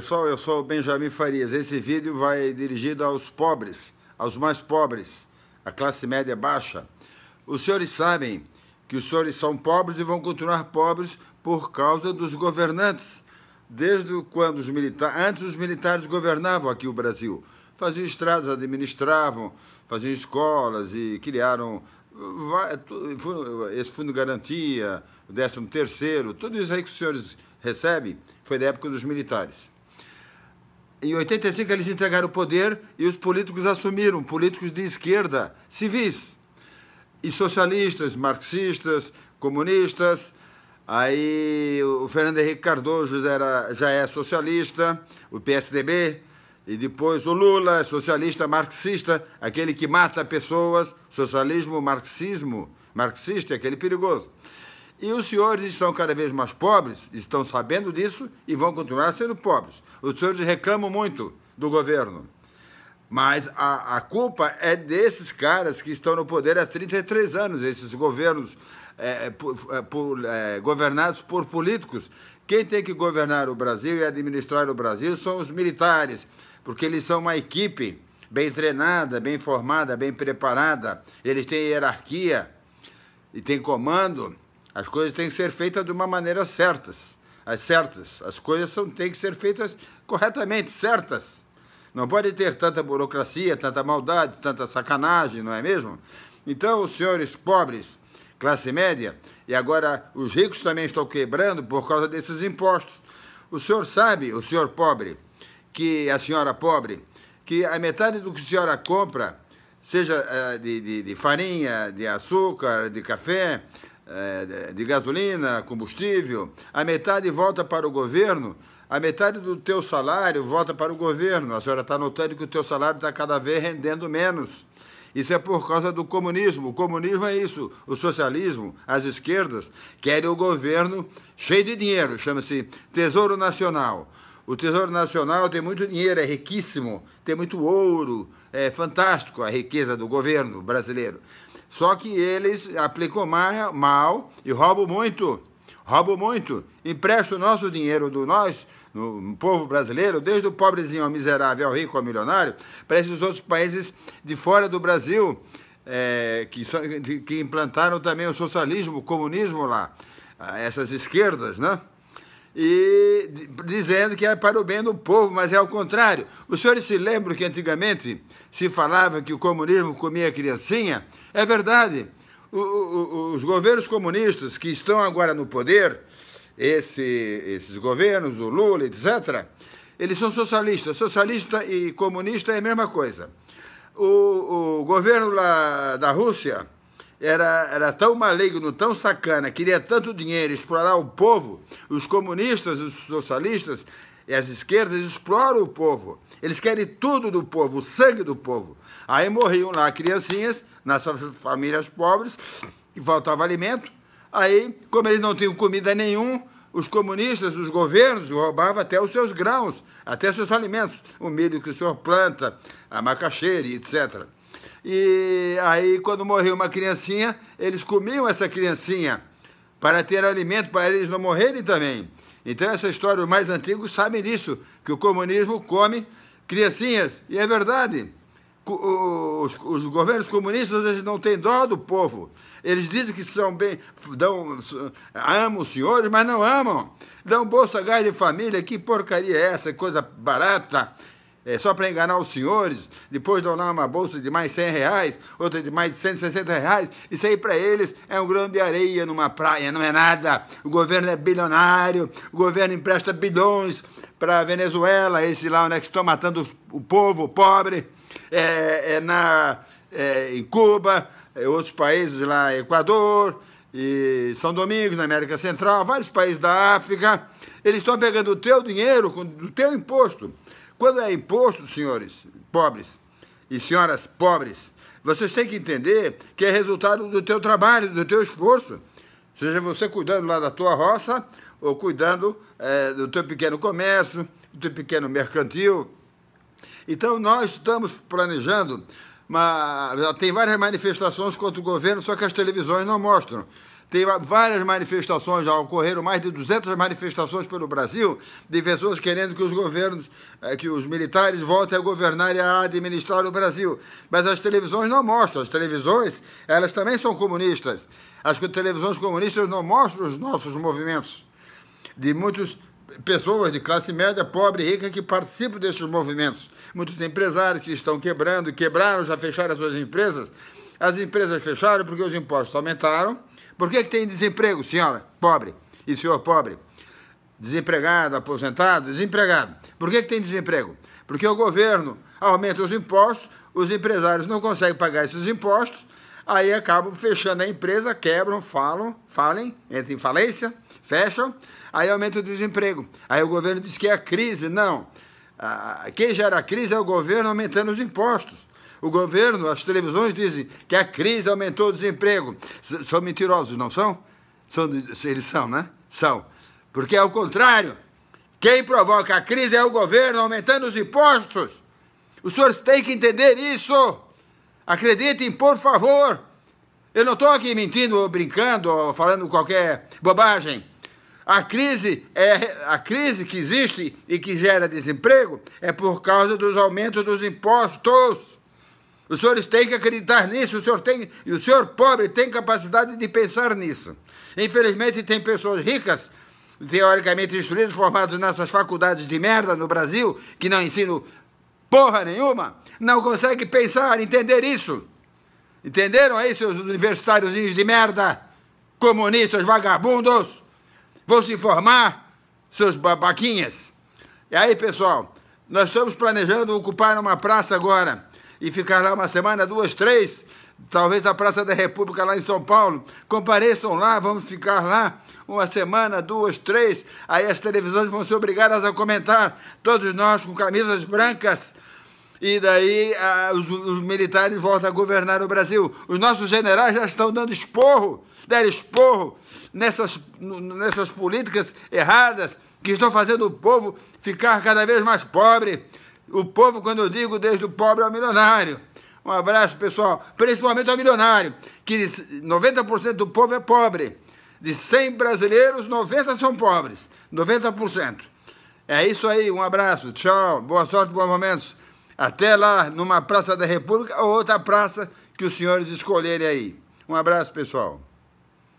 Pessoal, eu sou o Benjamin Farias. Esse vídeo vai dirigido aos pobres, aos mais pobres, à classe média baixa. Os senhores sabem que os senhores são pobres e vão continuar pobres por causa dos governantes. Desde quando antes os militares governavam aqui o Brasil. Faziam estradas, administravam, faziam escolas e criaram esse fundo de garantia, o 13º, tudo isso aí que os senhores recebem foi da época dos militares. Em 85 eles entregaram o poder e os políticos assumiram, políticos de esquerda, civis, e socialistas, marxistas, comunistas. Aí o Fernando Henrique Cardoso já é socialista, o PSDB, e depois o Lula, socialista marxista, aquele que mata pessoas, socialismo, marxista, aquele perigoso. E os senhores estão cada vez mais pobres, estão sabendo disso e vão continuar sendo pobres. Os senhores reclamam muito do governo, mas a culpa é desses caras que estão no poder há 33 anos, esses governos governados por políticos. Quem tem que governar o Brasil e administrar o Brasil são os militares, porque eles são uma equipe bem treinada, bem formada, bem preparada, eles têm hierarquia e têm comando. As coisas têm que ser feitas de uma maneira certas. As coisas têm que ser feitas corretamente, certas. Não pode ter tanta burocracia, tanta maldade, tanta sacanagem, não é mesmo? Então, os senhores pobres, classe média, e agora os ricos também estão quebrando por causa desses impostos. O senhor sabe, o senhor pobre, que a senhora pobre, que a metade do que a senhora compra, seja de farinha, de açúcar, de café, de gasolina, combustível, a metade volta para o governo, a metade do teu salário volta para o governo. A senhora está notando que o teu salário está cada vez rendendo menos. Isso é por causa do comunismo. O comunismo é isso. O socialismo, as esquerdas, querem o governo cheio de dinheiro, chama-se Tesouro Nacional. O Tesouro Nacional tem muito dinheiro, é riquíssimo, tem muito ouro, é fantástico a riqueza do governo brasileiro. Só que eles aplicam mal e roubam muito. Roubam muito. Emprestam o nosso dinheiro no povo brasileiro, desde o pobrezinho ao miserável, ao rico, ao milionário, para esses outros países de fora do Brasil, que implantaram também o socialismo, o comunismo lá, essas esquerdas, né? E dizendo que é para o bem do povo, mas é ao contrário. Os senhores se lembram que antigamente se falava que o comunismo comia criancinha? É verdade. Os governos comunistas que estão agora no poder, esses governos, o Lula, etc., eles são socialistas. Socialista e comunista é a mesma coisa. O governo lá da Rússia era tão maligno, tão sacana, queria tanto dinheiro, explorar o povo. Os comunistas, os socialistas e as esquerdas exploram o povo. Eles querem tudo do povo, o sangue do povo. Aí morriam lá criancinhas, nas famílias pobres, que faltava alimento. Aí, como eles não tinham comida nenhuma, os comunistas, os governos, roubavam até os seus grãos, até os seus alimentos. O milho que o senhor planta, a macaxeira, etc. E aí, quando morreu uma criancinha, eles comiam essa criancinha para ter alimento, para eles não morrerem também. Então, essa história, os mais antigos sabem disso, que o comunismo come criancinhas. E é verdade. Os governos comunistas, eles não têm dó do povo. Eles dizem que são amam os senhores, mas não amam. Dão bolsa gás de família, que porcaria é essa? Coisa barata. É só para enganar os senhores, depois dão lá uma bolsa de mais R$100, outra de mais de R$160. Isso aí para eles é um grão de areia numa praia, não é nada. O governo é bilionário, o governo empresta bilhões para a Venezuela, esse lá onde é que estão matando o povo pobre, em Cuba, outros países lá, Equador, e São Domingos, na América Central, vários países da África. Eles estão pegando o teu dinheiro, do teu imposto. Quando é imposto, senhores pobres e senhoras pobres, vocês têm que entender que é resultado do teu trabalho, do teu esforço. Seja você cuidando lá da tua roça ou cuidando do teu pequeno comércio, do teu pequeno mercantil. Então, nós estamos planejando, tem várias manifestações contra o governo, só que as televisões não mostram. Tem várias manifestações, já ocorreram mais de 200 manifestações pelo Brasil, de pessoas querendo que os governos, que os militares voltem a governar e a administrar o Brasil. Mas as televisões não mostram. As televisões, elas também são comunistas. As televisões comunistas não mostram os nossos movimentos. De muitas pessoas de classe média, pobre e rica, que participam desses movimentos. Muitos empresários que estão quebrando, quebraram, já fecharam as suas empresas. As empresas fecharam porque os impostos aumentaram. Por que tem desemprego, senhora pobre e senhor pobre? Desempregado, aposentado, desempregado. Por que tem desemprego? Porque o governo aumenta os impostos, os empresários não conseguem pagar esses impostos, aí acabam fechando a empresa, quebram, falem, entram em falência, fecham, aí aumenta o desemprego. Aí o governo diz que é a crise. Não. Quem gera a crise é o governo aumentando os impostos. O governo, as televisões dizem que a crise aumentou o desemprego. São mentirosos, não são? Eles são, né? São. Porque é o contrário. Quem provoca a crise é o governo aumentando os impostos. Os senhores têm que entender isso. Acreditem, por favor. Eu não estou aqui mentindo ou brincando ou falando qualquer bobagem. A crise que existe e que gera desemprego é por causa dos aumentos dos impostos. Os senhores têm que acreditar nisso, e o senhor pobre tem capacidade de pensar nisso. Infelizmente, tem pessoas ricas, teoricamente instruídas, formadas nessas faculdades de merda no Brasil, que não ensinam porra nenhuma, não conseguem pensar, entender isso. Entenderam aí, seus universitáriozinhos de merda, comunistas, vagabundos? Vão se informar, seus babaquinhas. E aí, pessoal, nós estamos planejando ocupar uma praça agora, e ficar lá uma semana, 2, 3, talvez a Praça da República lá em São Paulo. Compareçam lá, vamos ficar lá uma semana, 2, 3, aí as televisões vão ser obrigadas a comentar, todos nós com camisas brancas, e daí os militares voltam a governar o Brasil. Os nossos generais já estão dando esporro, deram esporro nessas políticas erradas que estão fazendo o povo ficar cada vez mais pobre. O povo, quando eu digo, desde o pobre ao milionário. Um abraço, pessoal. Principalmente ao milionário, que 90% do povo é pobre. De 100 brasileiros, 90 são pobres. 90%. É isso aí, um abraço. Tchau, boa sorte, bons momentos. Até lá, numa Praça da República ou outra praça que os senhores escolherem aí. Um abraço, pessoal.